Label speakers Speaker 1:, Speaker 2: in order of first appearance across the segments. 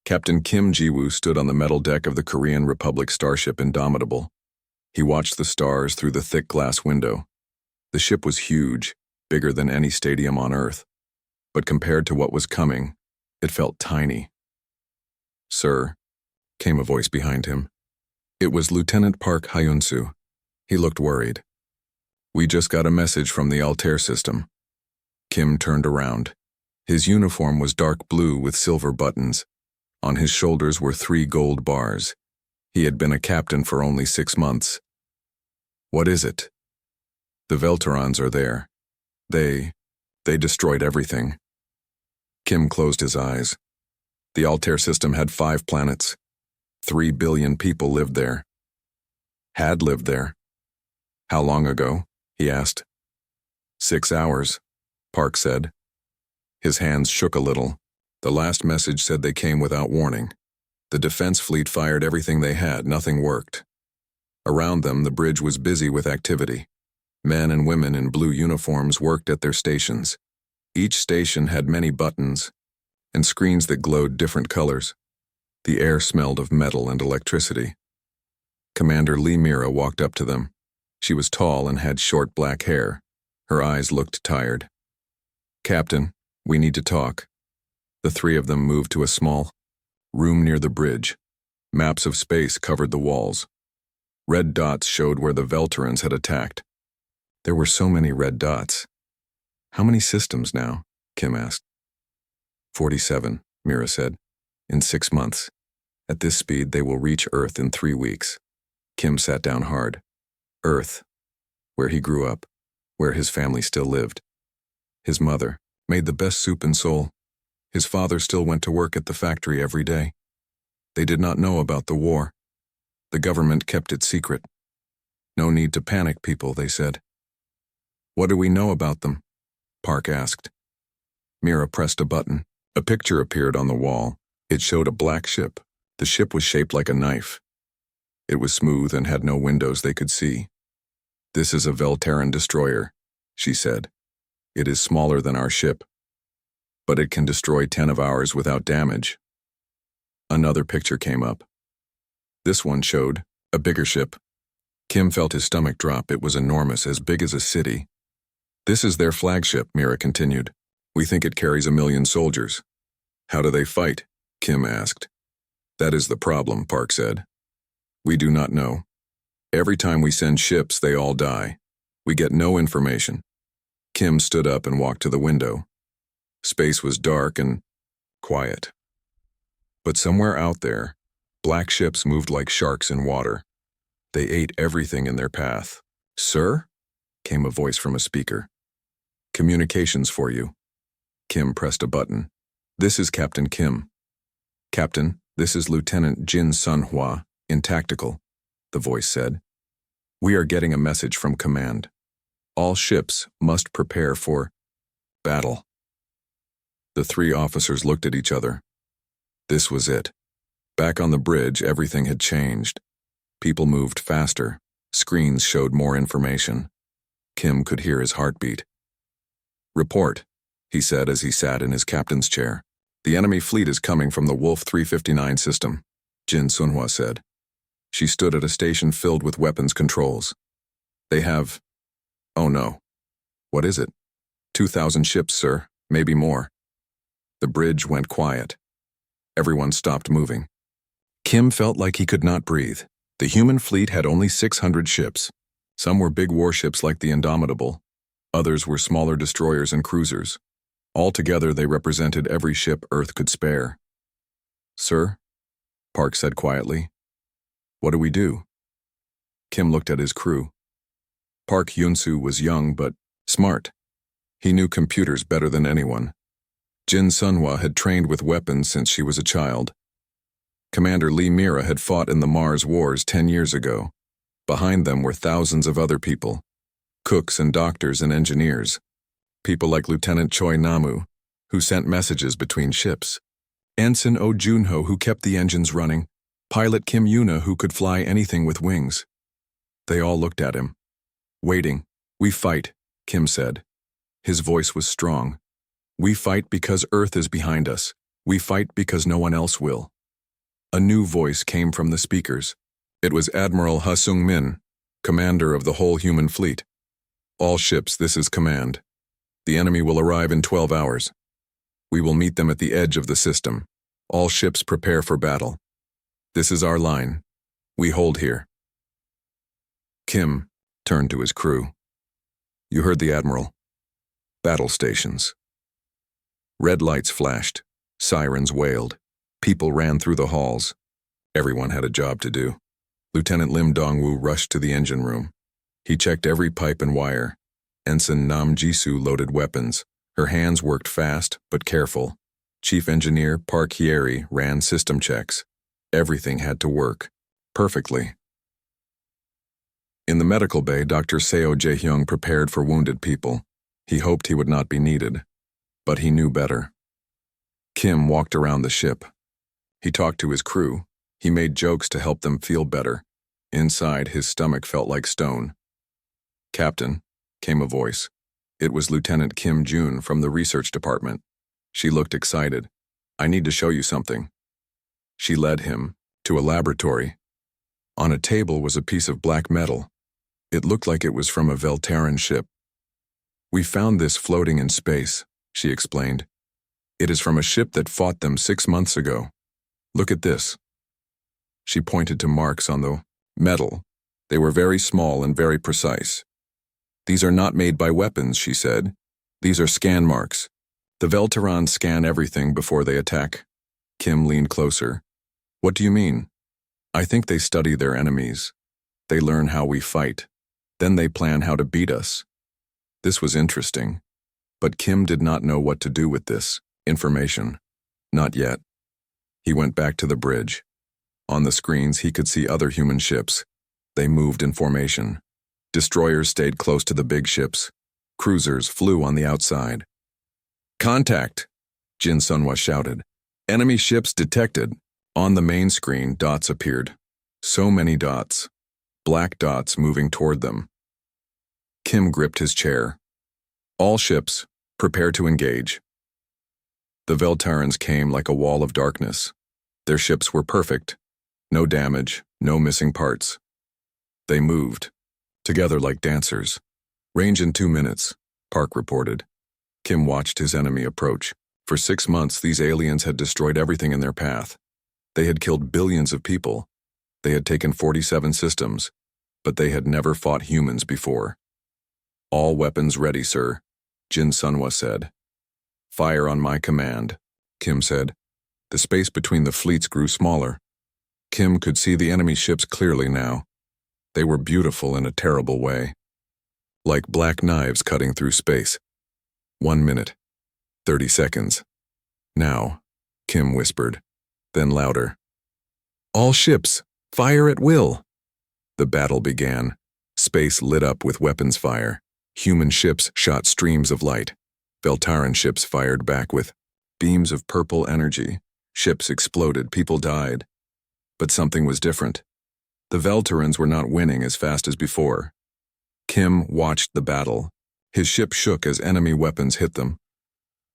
Speaker 1: Captain Kim Ji-woo stood on the metal deck of the Korean Republic starship Indomitable. He watched the stars through the thick glass window. The ship was huge, bigger than any stadium on Earth. But compared to what was coming, it felt tiny. "Sir," came a voice behind him. It was Lieutenant Park Hyun-soo. He looked worried. "We just got a message from the Altair system." Kim turned around. His uniform was dark blue with silver buttons. On his shoulders were 3 gold bars. He had been a captain for only 6 months. "What is it?" "The Velterons are there. They destroyed everything." Kim closed his eyes. The Altair system had 5 planets. 3 billion people lived there. Had lived there. "How long ago?" he asked. 6 hours, Park said. His hands shook a little. The last message said they came without warning. The defense fleet fired everything they had, nothing worked. Around them, the bridge was busy with activity. Men and women in blue uniforms worked at their stations. Each station had many buttons and screens that glowed different colors. The air smelled of metal and electricity. Commander Lee Mira walked up to them. She was tall and had short black hair. Her eyes looked tired. "Captain, we need to talk." The 3 of them moved to a small room near the bridge. Maps of space covered the walls. Red dots showed where the Velterons had attacked. There were so many red dots. "How many systems now?" Kim asked. 47, Mira said. "In 6 months. At this speed, they will reach Earth in 3 weeks. Kim sat down hard. Earth, where he grew up, where his family still lived. His mother made the best soup in Seoul. His father still went to work at the factory every day. They did not know about the war. The government kept it secret. "No need to panic, people," they said. "What do we know about them?" Park asked. Mira pressed a button. A picture appeared on the wall. It showed a black ship. The ship was shaped like a knife. It was smooth and had no windows they could see. "This is a Velteran destroyer," she said. "It is smaller than our ship, but it can destroy 10 of ours without damage." Another picture came up. This one showed a bigger ship. Kim felt his stomach drop. It was enormous, as big as a city. "This is their flagship," Mira continued. "We think it carries 1 million soldiers." "How do they fight?" Kim asked. "That is the problem," Park said. "We do not know. Every time we send ships, they all die. We get no information." Kim stood up and walked to the window. Space was dark and quiet. But somewhere out there, black ships moved like sharks in water. They ate everything in their path. "Sir?" came a voice from a speaker. "Communications for you." Kim pressed a button. "This is Captain Kim." "Captain, this is Lieutenant Jin Sun-hwa, in tactical," the voice said. "We are getting a message from command. All ships must prepare for battle." The 3 officers looked at each other. This was it. Back on the bridge, everything had changed. People moved faster. Screens showed more information. Kim could hear his heartbeat. "Report," he said as he sat in his captain's chair. "The enemy fleet is coming from the Wolf 359 system," Jin Sunhwa said. She stood at a station filled with weapons controls. "They have... Oh no. What is it?" 2,000 ships, sir, maybe more." The bridge went quiet. Everyone stopped moving. Kim felt like he could not breathe. The human fleet had only 600 ships. Some were big warships like the Indomitable. Others were smaller destroyers and cruisers. Altogether, they represented every ship Earth could spare. "Sir?" Park said quietly. "What do we do?" Kim looked at his crew. Park Hyun-soo was young but smart. He knew computers better than anyone. Jin Sunhwa had trained with weapons since she was a child. Commander Lee Mira had fought in the Mars Wars 10 years ago. Behind them were thousands of other people, cooks and doctors and engineers. People like Lieutenant Choi Namu, who sent messages between ships. Ensign Oh Junho, who kept the engines running. Pilot Kim Yuna, who could fly anything with wings. They all looked at him. "Waiting. We fight," Kim said. His voice was strong. "We fight because Earth is behind us. We fight because no one else will." A new voice came from the speakers. It was Admiral Ha Sung-min, commander of the whole human fleet. All ships, this is command. The enemy will arrive in 12 hours. We will meet them at the edge of the system. All ships prepare for battle. This is our line. We hold here. Kim turned to his crew. You heard the Admiral. Battle stations. Red lights flashed. Sirens wailed. People ran through the halls. Everyone had a job to do. Lieutenant Lim Dongwoo rushed to the engine room. He checked every pipe and wire. Ensign Nam Jisoo loaded weapons. Her hands worked fast, but careful. Chief Engineer Park Hyeri ran system checks. Everything had to work. Perfectly. In the medical bay, Dr. Seo Jae-hyung prepared for wounded people. He hoped he would not be needed, but he knew better. Kim walked around the ship. He talked to his crew. He made jokes to help them feel better. Inside, his stomach felt like stone. Captain, came a voice. It was Lieutenant Kim Jun from the research department. She looked excited. I need to show you something. She led him to a laboratory. On a table was a piece of black metal. It looked like it was from a Veltaran ship. We found this floating in space, she explained. It is from a ship that fought them 6 months ago. Look at this. She pointed to marks on the metal. They were very small and very precise. These are not made by weapons, she said. These are scan marks. The Veltaran scan everything before they attack. Kim leaned closer. What do you mean? I think they study their enemies. They learn how we fight. Then they plan how to beat us. This was interesting. But Kim did not know what to do with this information. Not yet. He went back to the bridge. On the screens, he could see other human ships. They moved in formation. Destroyers stayed close to the big ships. Cruisers flew on the outside. Contact! Jin Sunwa shouted. Enemy ships detected. On the main screen, dots appeared. So many dots. Black dots moving toward them. Kim gripped his chair. All ships, prepare to engage. The Veltarans came like a wall of darkness. Their ships were perfect. No damage, no missing parts. They moved, together like dancers. Range in 2 minutes, Park reported. Kim watched his enemy approach. For 6 months, these aliens had destroyed everything in their path. They had killed billions of people. They had taken 47 systems, but they had never fought humans before. All weapons ready, sir, Jin Sunwa said. Fire on my command, Kim said. The space between the fleets grew smaller. Kim could see the enemy ships clearly now. They were beautiful in a terrible way. Like black knives cutting through space. 1 minute. 30 seconds. Now, Kim whispered, then louder. All ships, fire at will. The battle began. Space lit up with weapons fire. Human ships shot streams of light. Veltaran ships fired back with beams of purple energy. Ships exploded, people died. But something was different. The Veltarans were not winning as fast as before. Kim watched the battle. His ship shook as enemy weapons hit them.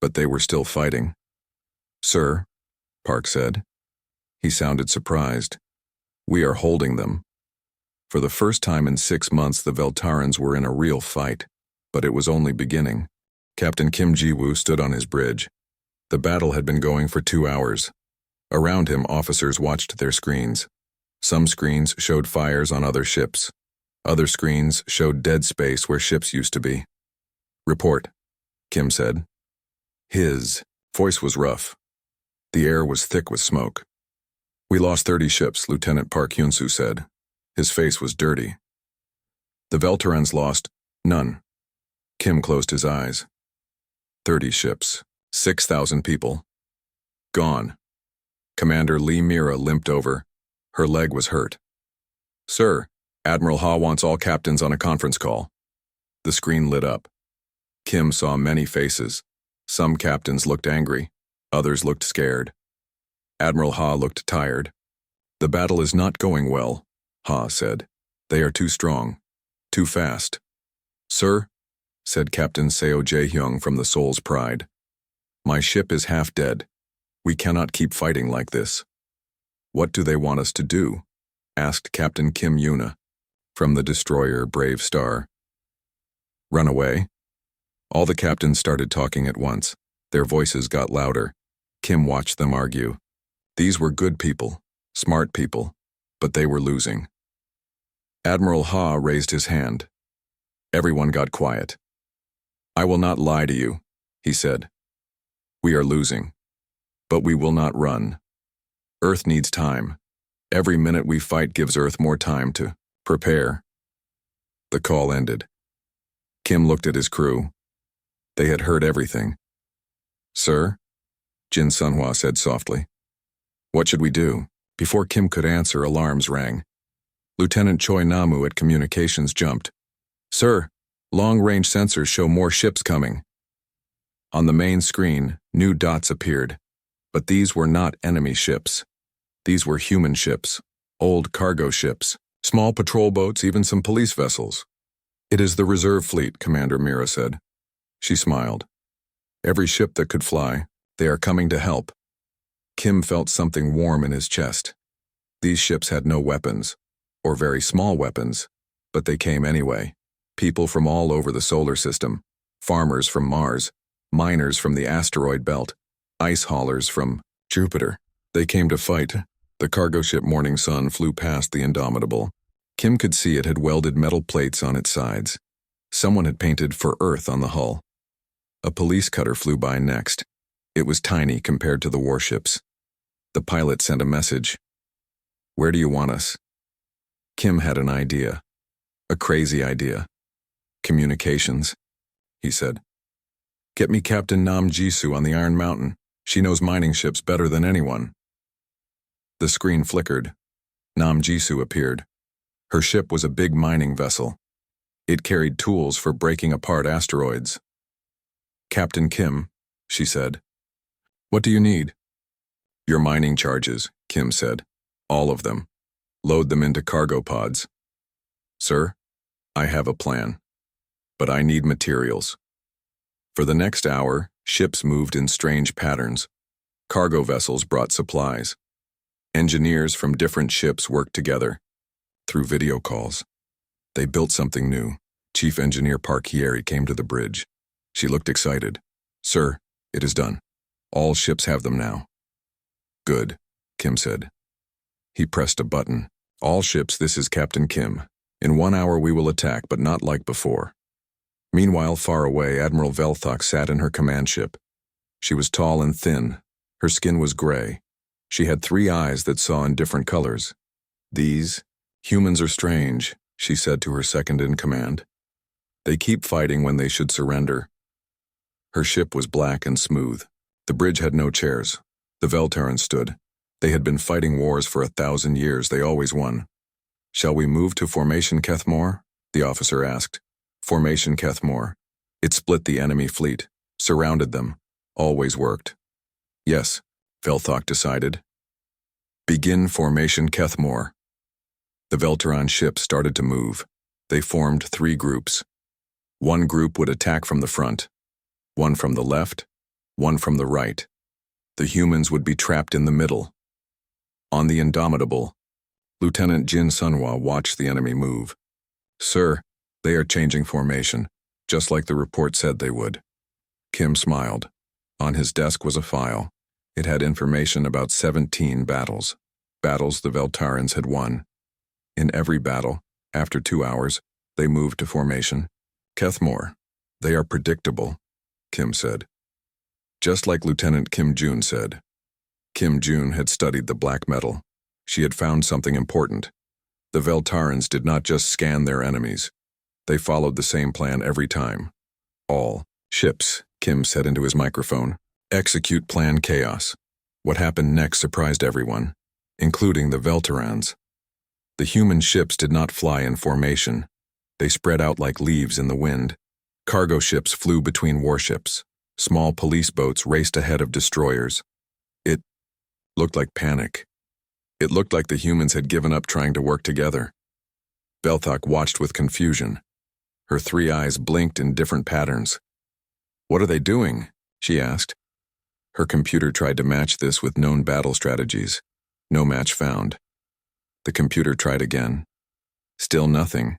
Speaker 1: But they were still fighting. Sir, Park said. He sounded surprised. We are holding them. For the first time in 6 months, the Veltarans were in a real fight. But it was only beginning. Captain Kim Ji-woo stood on his bridge. The battle had been going for 2 hours. Around him, officers watched their screens. Some screens showed fires on other ships. Other screens showed dead space where ships used to be. Report, Kim said. His voice was rough. The air was thick with smoke. We lost 30 ships, Lieutenant Park Hyun-soo said. His face was dirty. The Veltarans lost none. Kim closed his eyes. 30 ships, 6,000 people. Gone. Commander Lee Mira limped over. Her leg was hurt. Sir, Admiral Ha wants all captains on a conference call. The screen lit up. Kim saw many faces. Some captains looked angry. Others looked scared. Admiral Ha looked tired. The battle is not going well, Ha said. They are too strong. Too fast. Sir, said Captain Seo Jae-hyung from the Soul's Pride. My ship is half dead. We cannot keep fighting like this. "What do they want us to do?" asked Captain Kim Yuna from the destroyer Brave Star. "Run away?" All the captains started talking at once. Their voices got louder. Kim watched them argue. These were good people, smart people, but they were losing. Admiral Ha raised his hand. Everyone got quiet. "I will not lie to you," he said. "We are losing, but we will not run. Earth needs time. Every minute we fight gives Earth more time to prepare." The call ended. Kim looked at his crew. They had heard everything. "Sir?" Jin Sunhwa said softly. "What should we do?" Before Kim could answer, alarms rang. Lieutenant Choi Namu at communications jumped. "Sir, long-range sensors show more ships coming." On the main screen, new dots appeared, but these were not enemy ships. These were human ships, old cargo ships, small patrol boats, even some police vessels. "It is the reserve fleet," Commander Mira said. She smiled. "Every ship that could fly, they are coming to help." Kim felt something warm in his chest. These ships had no weapons, or very small weapons, but they came anyway. People from all over the solar system, farmers from Mars, miners from the asteroid belt, ice haulers from Jupiter. They came to fight. The cargo ship Morning Sun flew past the Indomitable. Kim could see it had welded metal plates on its sides. Someone had painted "For Earth" on the hull. A police cutter flew by next. It was tiny compared to the warships. The pilot sent a message. "Where do you want us?" Kim had an idea. A crazy idea. "Communications," he said. "Get me Captain Nam Jisoo on the Iron Mountain. She knows mining ships better than anyone." The screen flickered. Nam Jisoo appeared. Her ship was a big mining vessel. It carried tools for breaking apart asteroids. "Captain Kim," she said. "What do you need?" "Your mining charges," Kim said. "All of them. Load them into cargo pods." "Sir, I have a plan. But I need materials." For the next hour, ships moved in strange patterns. Cargo vessels brought supplies. Engineers from different ships worked together. Through video calls. They built something new. Chief Engineer Park Hyeri came to the bridge. She looked excited. "Sir, it is done. All ships have them now." "Good," Kim said. He pressed a button. "All ships, this is Captain Kim. In 1 hour we will attack, but not like before." Meanwhile, far away, Admiral Velthok sat in her command ship. She was tall and thin. Her skin was gray. She had 3 eyes that saw in different colors. "These humans are strange," she said to her second-in-command. "They keep fighting when they should surrender." Her ship was black and smooth. The bridge had no chairs. The Veltarans stood. They had been fighting wars for 1,000 years. They always won. "Shall we move to Formation Kethmore?" the officer asked. Formation Kethmore. It split the enemy fleet, surrounded them, always worked. "Yes," Velthok decided. "Begin Formation Kethmore." The Veltaran ships started to move. They formed 3 groups. One group would attack from the front, one from the left, one from the right. The humans would be trapped in the middle. On the Indomitable, Lieutenant Jin Sunhwa watched the enemy move. "Sir, they are changing formation, just like the report said they would." Kim smiled. On his desk was a file. It had information about 17 battles. Battles the Veltarans had won. In every battle, after 2 hours, they moved to formation. "Kethmore, they are predictable," Kim said. Just like Lieutenant Kim Jun said. Kim Jun had studied the black metal. She had found something important. The Veltarans did not just scan their enemies. They followed the same plan every time. "All ships," Kim said into his microphone. "Execute Plan Chaos." What happened next surprised everyone, including the Veltarans. The human ships did not fly in formation. They spread out like leaves in the wind. Cargo ships flew between warships. Small police boats raced ahead of destroyers. It looked like panic. It looked like the humans had given up trying to work together. Velthok watched with confusion. Her 3 eyes blinked in different patterns. "What are they doing?" she asked. Her computer tried to match this with known battle strategies. No match found. The computer tried again. Still nothing.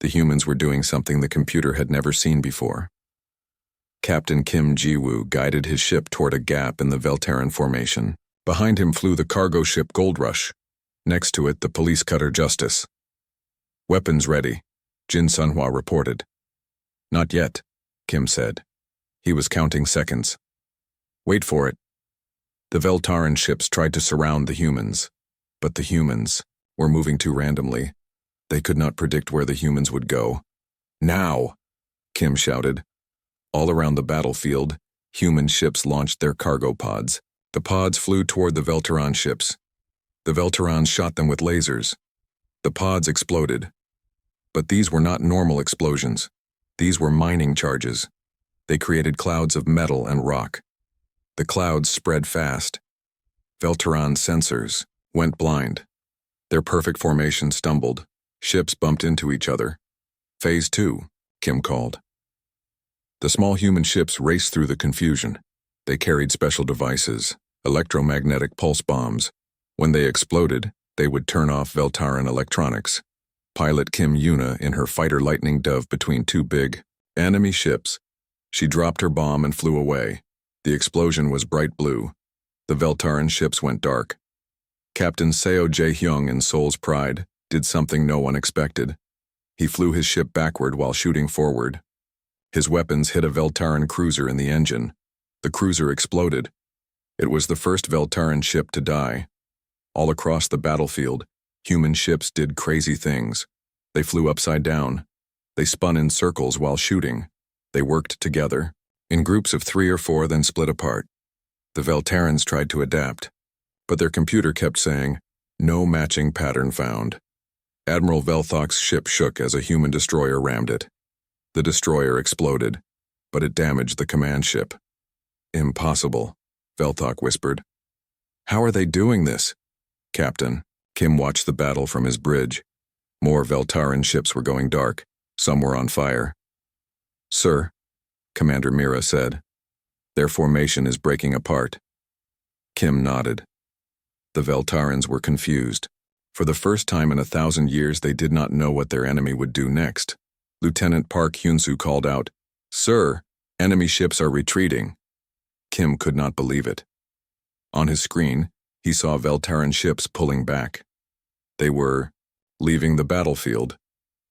Speaker 1: The humans were doing something the computer had never seen before. Captain Kim Ji-woo guided his ship toward a gap in the Veltaran formation. Behind him flew the cargo ship Gold Rush. Next to it, the police cutter Justice. Weapons ready, Jin Sunhwa reported. Not yet, Kim said. He was counting seconds. Wait for it. The Veltaran ships tried to surround the humans, but the humans were moving too randomly. They could not predict where the humans would go. Now, Kim shouted. All around the battlefield, human ships launched their cargo pods. The pods flew toward the Veltaran ships. The Veltarans shot them with lasers. The pods exploded. But these were not normal explosions. These were mining charges. They created clouds of metal and rock. The clouds spread fast. Veltaran sensors went blind. Their perfect formation stumbled. Ships bumped into each other. Phase 2, Kim called. The small human ships raced through the confusion. They carried special devices, electromagnetic pulse bombs. When they exploded, they would turn off Veltaran electronics. Pilot Kim Yuna in her fighter Lightning Dove between two big enemy ships. She dropped her bomb and flew away. The explosion was bright blue. The Veltaran ships went dark. Captain Seo Jae-hyung in Seoul's Pride did something no one expected. He flew his ship backward while shooting forward. His weapons hit a Veltaran cruiser in the engine. The cruiser exploded. It was the first Veltaran ship to die. All across the battlefield, human ships did crazy things. They flew upside down. They spun in circles while shooting. They worked together, in groups of 3 or 4, then split apart. The Veltarans tried to adapt, but their computer kept saying, "No matching pattern found." Admiral Velthok's ship shook as a human destroyer rammed it. The destroyer exploded, but it damaged the command ship. "Impossible," Velthok whispered. "How are they doing this?" "Captain," Kim watched the battle from his bridge. More Veltaran ships were going dark. Some were on fire. "Sir," Commander Mira said, "their formation is breaking apart." Kim nodded. The Veltarans were confused. For the first time in 1,000 years, they did not know what their enemy would do next. Lieutenant Park Hyun-soo called out, "Sir, enemy ships are retreating." Kim could not believe it. On his screen, he saw Veltaran ships pulling back. They were leaving the battlefield.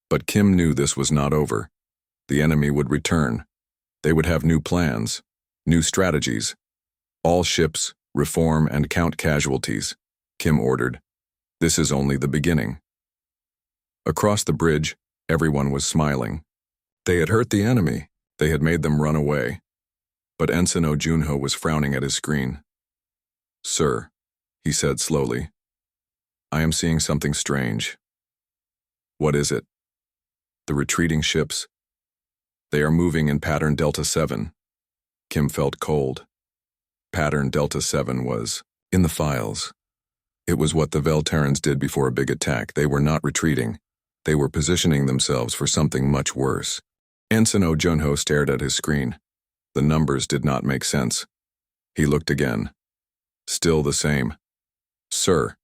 Speaker 1: But Kim knew this was not over. The enemy would return. They would have new plans, new strategies. "All ships, reform and count casualties," Kim ordered. "This is only the beginning." Across the bridge, everyone was smiling. They had hurt the enemy. They had made them run away. But Ensign Oh Junho was frowning at his screen. "Sir," he said slowly, "I am seeing something strange." "What is it?" "The retreating ships. They are moving in pattern Delta 7. Kim felt cold. Pattern Delta 7 was in the files. It was what the Veltarans did before a big attack. They were not retreating. They were positioning themselves for something much worse. Ensign Oh Junho stared at his screen. The numbers did not make sense. He looked again. Still the same. "Sir,"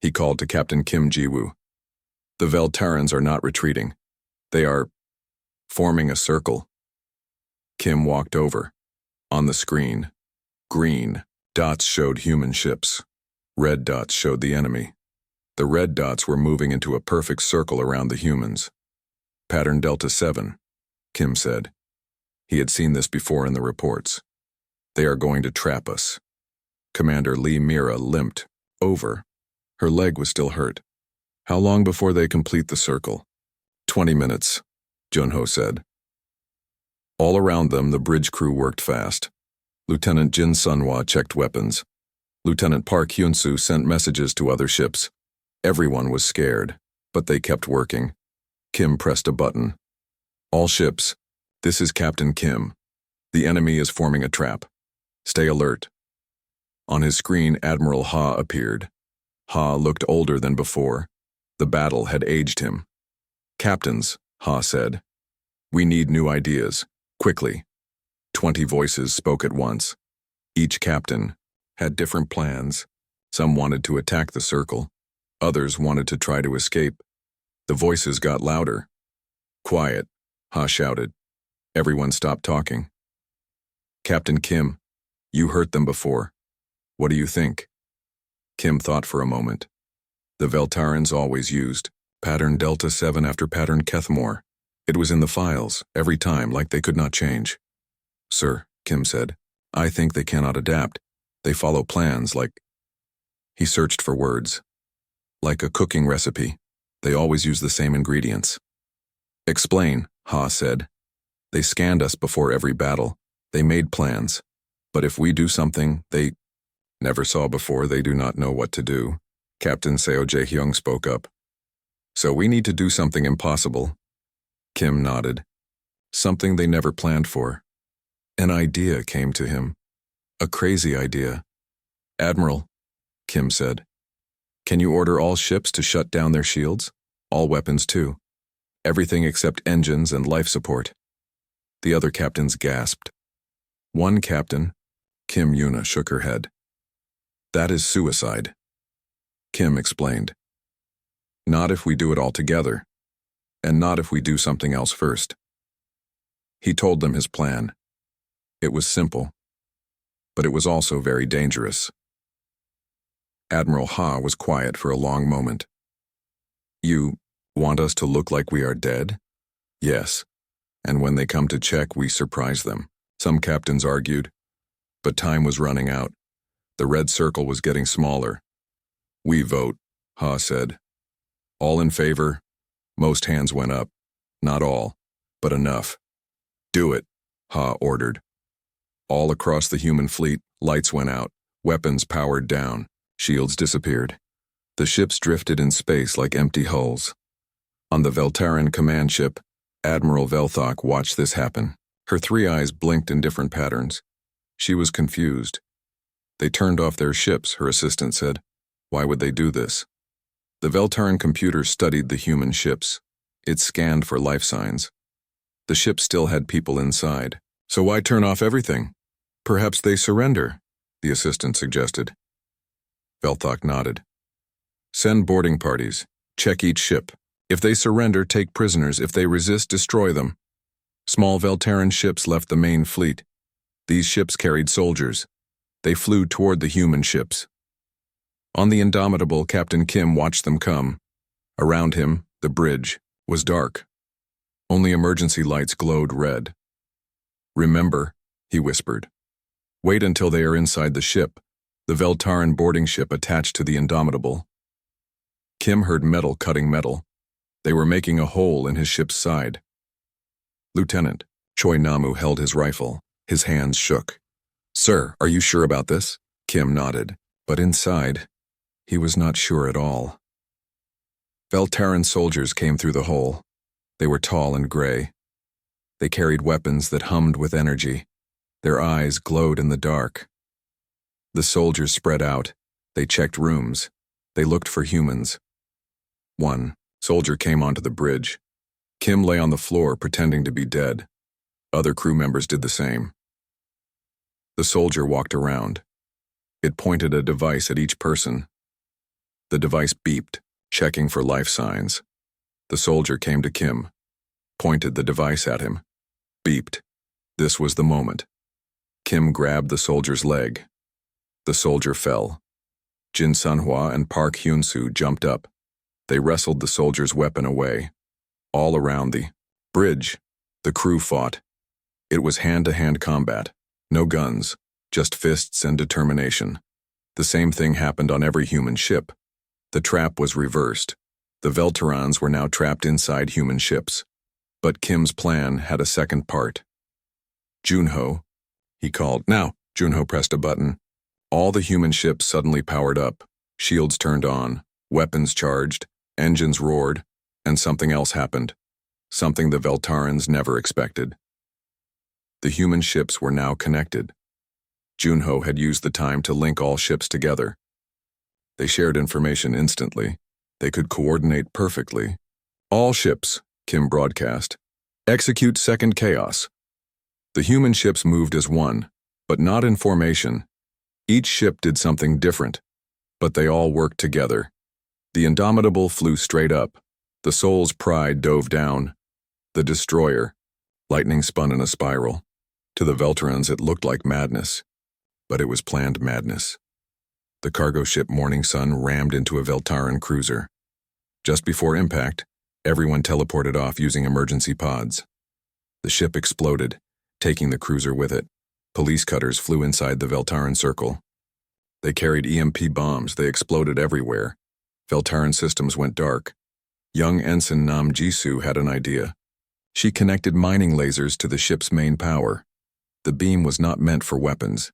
Speaker 1: he called to Captain Kim Ji-woo. "The Veltarans are not retreating. They are forming a circle." Kim walked over. On the screen, green dots showed human ships. Red dots showed the enemy. The red dots were moving into a perfect circle around the humans. "Pattern Delta 7, Kim said. He had seen this before in the reports. "They are going to trap us." Commander Lee Mira limped over. Her leg was still hurt. "How long before they complete the circle?" 20 minutes, Junho said. All around them, the bridge crew worked fast. Lieutenant Jin Sunhwa checked weapons. Lieutenant Park Hyun-soo sent messages to other ships. Everyone was scared, but they kept working. Kim pressed a button. "All ships, this is Captain Kim. The enemy is forming a trap. Stay alert." On his screen, Admiral Ha appeared. Ha looked older than before. The battle had aged him. "Captains," Ha said, "we need new ideas, quickly." 20 voices spoke at once. Each captain had different plans, Some wanted to attack the circle. Others wanted to try to escape. The voices got louder. Quiet, Ha shouted. Everyone stopped talking. Captain Kim, you hurt them before. What do you think? Kim thought for a moment. The Veltarans always used pattern Delta 7 after pattern Kethmore. It was in the files, every time, like they could not change. Sir, Kim said, I think they cannot adapt. They follow plans like... He searched for words. Like a cooking recipe. They always use the same ingredients. Explain, Ha said. They scanned us before every battle. They made plans. But if we do something they never saw before, they do not know what to do. Captain Seo Jae-hyung spoke up. So we need to do something impossible. Kim nodded. Something they never planned for. An idea came to him. A crazy idea. Admiral, Kim said, can you order all ships to shut down their shields? All weapons too. Everything except engines and life support. The other captains gasped. One captain, Kim Yuna, shook her head. That is suicide. Kim explained. Not if we do it all together, and not if we do something else first. He told them his plan. It was simple, but it was also very dangerous. Admiral Ha was quiet for a long moment. You want us to look like we are dead? Yes, and when they come to check, we surprise them. Some captains argued, but time was running out. The red circle was getting smaller. We vote, Ha said. All in favor? Most hands went up. Not all, but enough. Do it, Ha ordered. All across the human fleet, lights went out, weapons powered down, shields disappeared. The ships drifted in space like empty hulls. On the Veltaran command ship, Admiral Velthok watched this happen. Her three eyes blinked in different patterns. She was confused. They turned off their ships, her assistant said. Why would they do this? The Veltaran computer studied the human ships. It scanned for life signs. The ship still had people inside. So why turn off everything? Perhaps they surrender, the assistant suggested. Velthok nodded. Send boarding parties. Check each ship. If they surrender, take prisoners. If they resist, destroy them. Small Veltaran ships left the main fleet. These ships carried soldiers. They flew toward the human ships. On the Indomitable, Captain Kim watched them come. Around him, the bridge, was dark. Only emergency lights glowed red. Remember, he whispered. Wait until they are inside the ship, the Veltaran boarding ship attached to the Indomitable. Kim heard metal cutting metal. They were making a hole in his ship's side. Lieutenant, Choi Namu held his rifle. His hands shook. Sir, are you sure about this? Kim nodded, but inside, he was not sure at all. Veltaran soldiers came through the hole. They were tall and gray. They carried weapons that hummed with energy. Their eyes glowed in the dark. The soldiers spread out. They checked rooms. They looked for humans. One soldier came onto the bridge. Kim lay on the floor pretending to be dead. Other crew members did the same. The soldier walked around. It pointed a device at each person. The device beeped, checking for life signs. The soldier came to Kim, pointed the device at him, beeped. This was the moment. Kim grabbed the soldier's leg. The soldier fell. Jin Sunhwa and Park Hyun-soo jumped up. They wrestled the soldier's weapon away. All around the bridge, the crew fought. It was hand-to-hand combat. No guns, just fists and determination. The same thing happened on every human ship. The trap was reversed. The Veltarans were now trapped inside human ships. But Kim's plan had a second part. Junho, he called. Now, Junho pressed a button. All the human ships suddenly powered up. Shields turned on, weapons charged, engines roared, and something else happened. Something the Veltarans never expected. The human ships were now connected. Junho had used the time to link all ships together. They shared information instantly. They could coordinate perfectly. All ships, Kim broadcast. Execute second chaos. The human ships moved as one, but not in formation. Each ship did something different. But they all worked together. The Indomitable flew straight up. The Soul's Pride dove down. The Destroyer. Lightning spun in a spiral. To the Velterans it looked like madness. But it was planned madness. The cargo ship Morning Sun rammed into a Veltaran cruiser. Just before impact, everyone teleported off using emergency pods. The ship exploded, taking the cruiser with it. Police cutters flew inside the Veltaran circle. They carried EMP bombs. They exploded everywhere. Veltaran systems went dark. Young Ensign Nam Jisoo had an idea. She connected mining lasers to the ship's main power. The beam was not meant for weapons,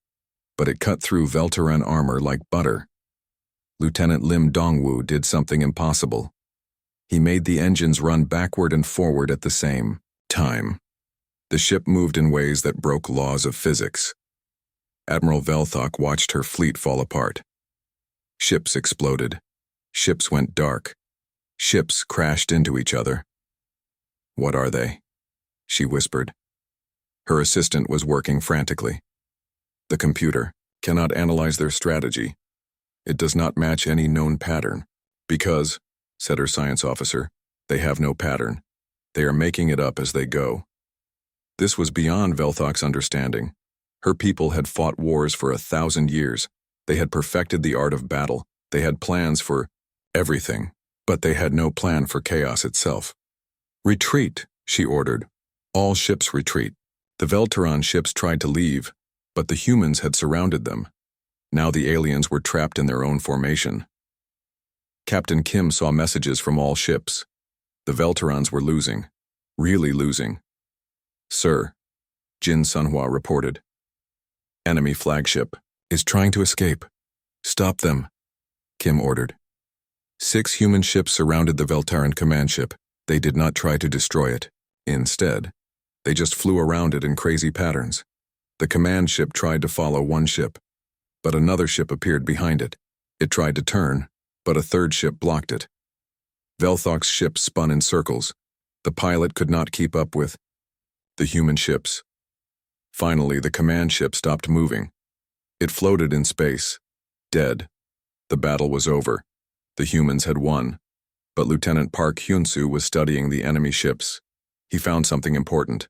Speaker 1: but it cut through Veltaran armor like butter. Lieutenant Lim Dongwoo did something impossible. He made the engines run backward and forward at the same time. The ship moved in ways that broke laws of physics. Admiral Velthok watched her fleet fall apart. Ships exploded. Ships went dark. Ships crashed into each other. "What are they?" she whispered. Her assistant was working frantically. "The computer cannot analyze their strategy. It does not match any known pattern. Because," said her science officer, "they have no pattern. They are making it up as they go." This was beyond Velthok's understanding. Her people had fought wars for 1,000 years. They had perfected the art of battle. They had plans for everything, but they had no plan for chaos itself. "Retreat," she ordered. "All ships retreat." The Veltaran ships tried to leave, but the humans had surrounded them. Now the aliens were trapped in their own formation. Captain Kim saw messages from all ships. The Veltarans were losing, really losing. "Sir," Jin Sunhua reported. "Enemy flagship is trying to escape. Stop them," Kim ordered. 6 human ships surrounded the Veltaran command ship. They did not try to destroy it. Instead, they just flew around it in crazy patterns. The command ship tried to follow one ship, but another ship appeared behind it. It tried to turn, but a third ship blocked it. Velthok's ship spun in circles. The pilot could not keep up with the human ships. Finally, the command ship stopped moving. It floated in space, dead. The battle was over. The humans had won. But Lieutenant Park Hyun-soo was studying the enemy ships. He found something important.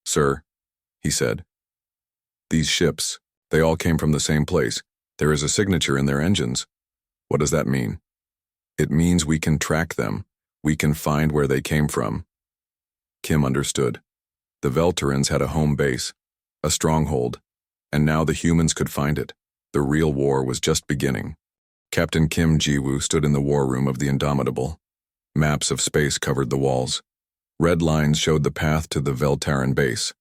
Speaker 1: "Sir," he said, "these ships, they all came from the same place. There is a signature in their engines. What does that mean?" "It means we can track them. We can find where they came from." Kim understood. The Veltarans had a home base, a stronghold, and now the humans could find it. The real war was just beginning. Captain Kim Ji-woo stood in the war room of the Indomitable. Maps of space covered the walls. Red lines showed the path to the Veltaran base.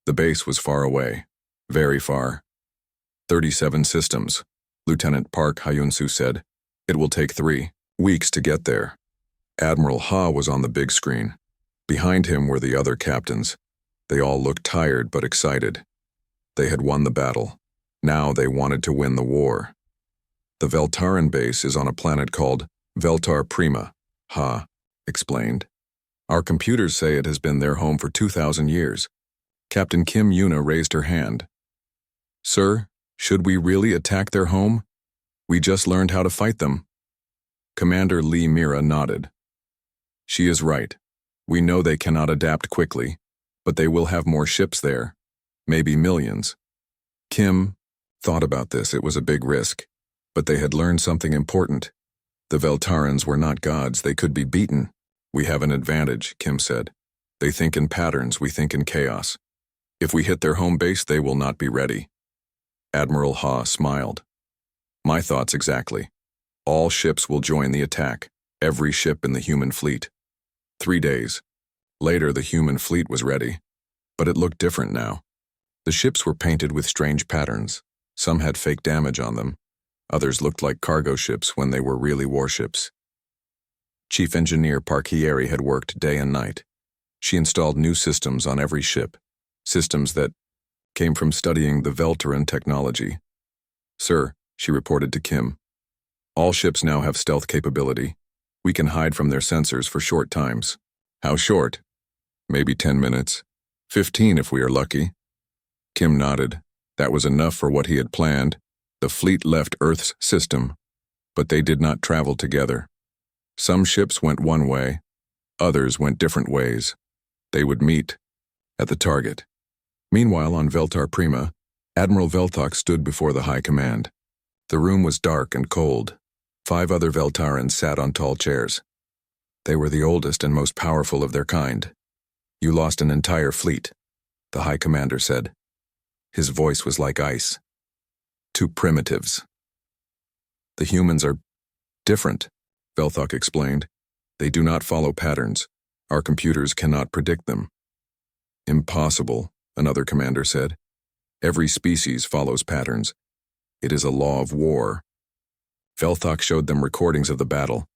Speaker 1: The base was far away, very far. 37 systems, Lieutenant Park Hyun-soo said. "It will take 3 weeks to get there." Admiral Ha was on the big screen. Behind him were the other captains. They all looked tired but excited. They had won the battle. Now they wanted to win the war. "The Veltaran base is on a planet called Veltar Prima," Ha explained. "Our computers say it has been their home for 2,000 years. Captain Kim Yuna raised her hand. "Sir, should we really attack their home? We just learned how to fight them." Commander Lee Mira nodded. "She is right. We know they cannot adapt quickly, but they will have more ships there, maybe millions." Kim thought about this. It was a big risk, but they had learned something important. The Veltarans were not gods. They could be beaten. "We have an advantage," Kim said. "They think in patterns, we think in chaos. If we hit their home base, they will not be ready." Admiral Ha smiled. "My thoughts exactly. All ships will join the attack, every ship in the human fleet." 3 days. Later, the human fleet was ready, but it looked different now. The ships were painted with strange patterns. Some had fake damage on them. Others looked like cargo ships when they were really warships. Chief Engineer Park Hyeri had worked day and night. She installed new systems on every ship, systems that came from studying the Veltaran technology. "Sir," she reported to Kim, "all ships now have stealth capability. We can hide from their sensors for short times." "How short?" "Maybe 10 minutes. 15 if we are lucky." Kim nodded. That was enough for what he had planned. The fleet left Earth's system. But they did not travel together. Some ships went one way, others went different ways. They would meet at the target. Meanwhile, on Veltar Prima, Admiral Velthok stood before the High Command. The room was dark and cold. 5 other Veltarans sat on tall chairs. They were the oldest and most powerful of their kind. "You lost an entire fleet," the High Commander said. His voice was like ice. "To primitives." "The humans are different," Velthok explained. "They do not follow patterns. Our computers cannot predict them." "Impossible," another commander said. "Every species follows patterns. It is a law of war." Velthok showed them recordings of the battle.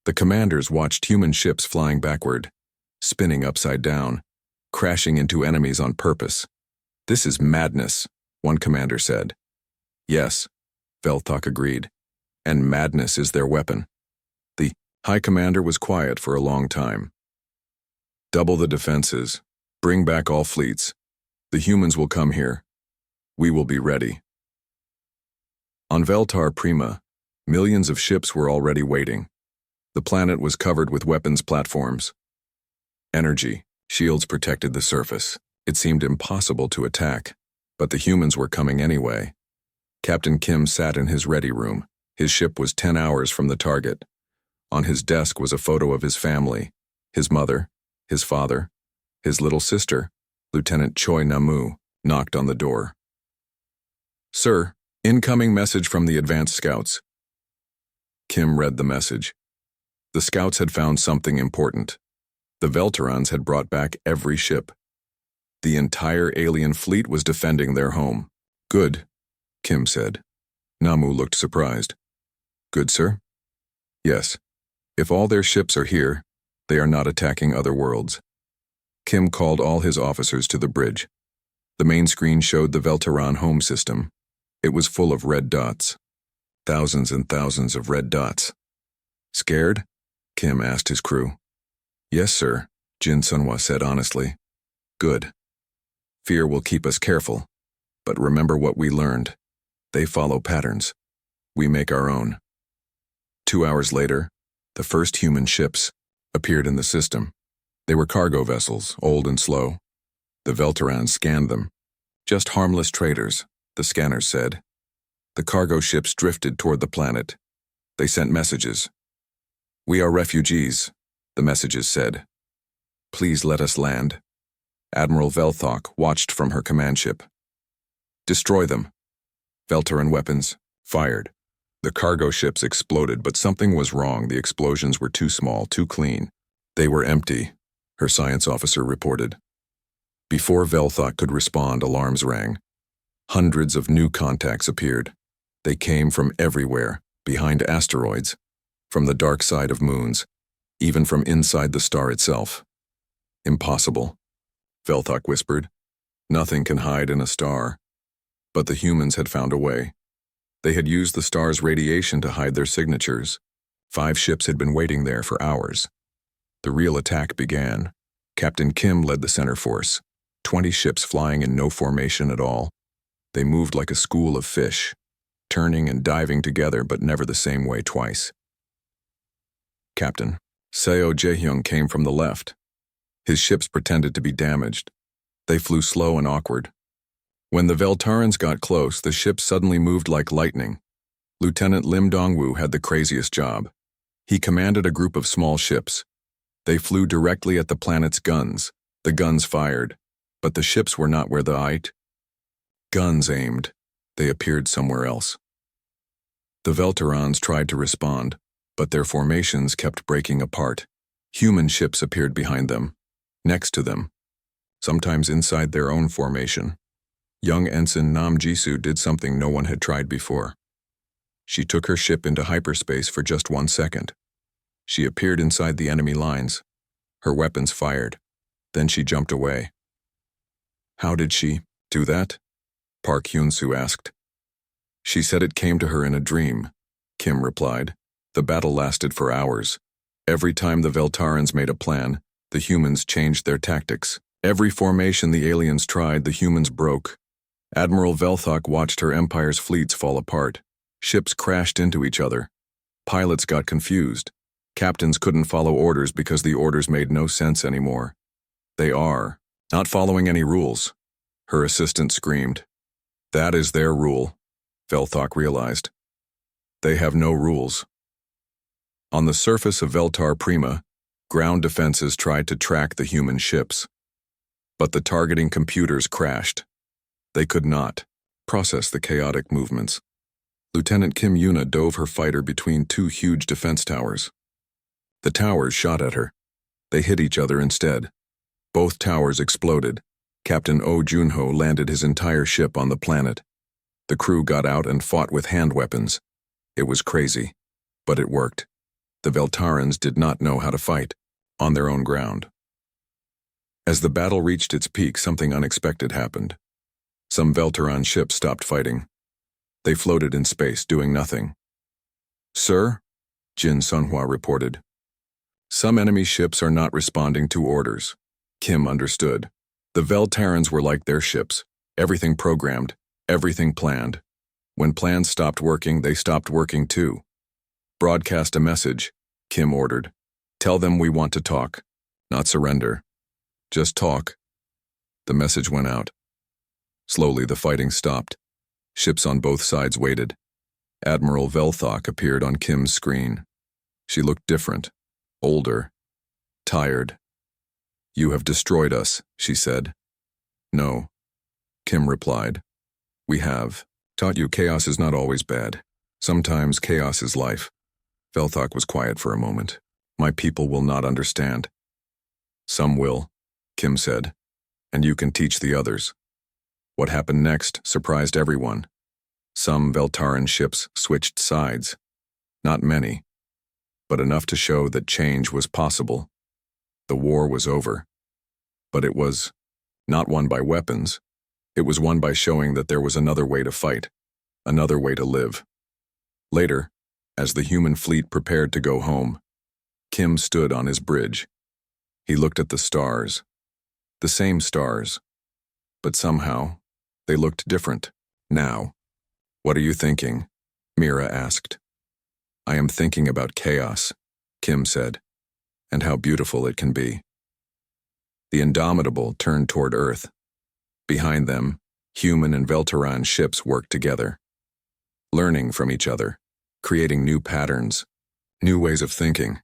Speaker 1: The commanders watched human ships flying backward, spinning upside down, crashing into enemies on purpose. "This is madness," one commander said. "Yes," Velthok agreed, "and madness is their weapon." The High Commander was quiet for a long time. "Double the defenses. Bring back all fleets. The humans will come here. We will be ready." On Veltar Prima, millions of ships were already waiting. The planet was covered with weapons platforms. Energy shields protected the surface. It seemed impossible to attack, but the humans were coming anyway. Captain Kim sat in his ready room. His ship was 10 hours from the target. On his desk was a photo of his family, his mother, his father, his little sister. Lieutenant Choi Namu knocked on the door. "Sir, incoming message from the advanced scouts." Kim read the message. The scouts had found something important. The Veltarans had brought back every ship. The entire alien fleet was defending their home. "Good," Kim said. Namu looked surprised. "Good, sir?" "Yes. If all their ships are here, they are not attacking other worlds." Kim called all his officers to the bridge. The main screen showed the Veltaran home system. It was full of red dots. Thousands and thousands of red dots. "Scared?" Kim asked his crew. "Yes, sir," Jin Sunhwa said honestly. "Good. Fear will keep us careful. But remember what we learned. They follow patterns. We make our own." 2 hours later, the first human ships appeared in the system. They were cargo vessels, old and slow. The Veltarans scanned them. "Just harmless traders," the scanners said. The cargo ships drifted toward the planet. They sent messages. "We are refugees," the messages said. "Please let us land." Admiral Velthok watched from her command ship. "Destroy them." Veltaran weapons fired. The cargo ships exploded, but something was wrong. The explosions were too small, too clean. "They were empty," her science officer reported. Before Velthok could respond, alarms rang. Hundreds of new contacts appeared. They came from everywhere, behind asteroids, from the dark side of moons, even from inside the star itself. "Impossible," Velthok whispered. "Nothing can hide in a star." But the humans had found a way. They had used the star's radiation to hide their signatures. 5 ships had been waiting there for hours. The real attack began. Captain Kim led the center force, 20 ships flying in no formation at all. They moved like a school of fish, turning and diving together but never the same way twice. Captain Seo Jaehyung came from the left. His ships pretended to be damaged. They flew slow and awkward. When the Veltarans got close, the ships suddenly moved like lightning. Lieutenant Lim Dongwoo had the craziest job. He commanded a group of small ships. They flew directly at the planet's guns. The guns fired, but the ships were not where the guns aimed. They appeared somewhere else. The Veltarans tried to respond, but their formations kept breaking apart. Human ships appeared behind them, next to them, sometimes inside their own formation. Young Ensign Nam Jisoo did something no one had tried before. She took her ship into hyperspace for just 1 second. She appeared inside the enemy lines. Her weapons fired. Then she jumped away. "How did she do that?" Park Hyun-soo asked. "She said it came to her in a dream," Kim replied. "The battle lasted for hours. Every time the Veltarans made a plan, the humans changed their tactics. Every formation the aliens tried, the humans broke. Admiral Velthok watched her empire's fleets fall apart. Ships crashed into each other. Pilots got confused. Captains couldn't follow orders because the orders made no sense anymore. They are not following any rules, her assistant screamed. That is their rule, Velthok realized. They have no rules. On the surface of Veltar Prima, ground defenses tried to track the human ships. But the targeting computers crashed. They could not process the chaotic movements. Lieutenant Kim Yuna dove her fighter between two huge defense towers. The towers shot at her. They hit each other instead. Both towers exploded. Captain Oh Junho landed his entire ship on the planet. The crew got out and fought with hand weapons. It was crazy, but it worked. The Veltarans did not know how to fight on their own ground. As the battle reached its peak, something unexpected happened. Some Veltaran ships stopped fighting. They floated in space, doing nothing. Sir, Jin Sunhua reported. Some enemy ships are not responding to orders. Kim understood. The Veltarans were like their ships, everything programmed, everything planned. When plans stopped working, they stopped working too. Broadcast a message, Kim ordered. Tell them we want to talk, not surrender. Just talk. The message went out. Slowly the fighting stopped. Ships on both sides waited. Admiral Velthok appeared on Kim's screen. She looked different, older, tired. You have destroyed us, she said. No, Kim replied. We have taught you chaos is not always bad. Sometimes chaos is life. Velthok was quiet for a moment. My people will not understand. Some will, Kim said, and you can teach the others. What happened next surprised everyone. Some Veltaran ships switched sides. Not many, but enough to show that change was possible. The war was over. But it was not won by weapons. It was won by showing that there was another way to fight, another way to live. Later, as the human fleet prepared to go home, Kim stood on his bridge. He looked at the stars, the same stars, but somehow they looked different now. What are you thinking? Mira asked. I am thinking about chaos, Kim said, and how beautiful it can be. The Indomitable turned toward Earth. Behind them, human and Veltaran ships worked together, learning from each other, creating new patterns, new ways of thinking.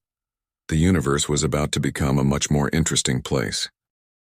Speaker 1: The universe was about to become a much more interesting place.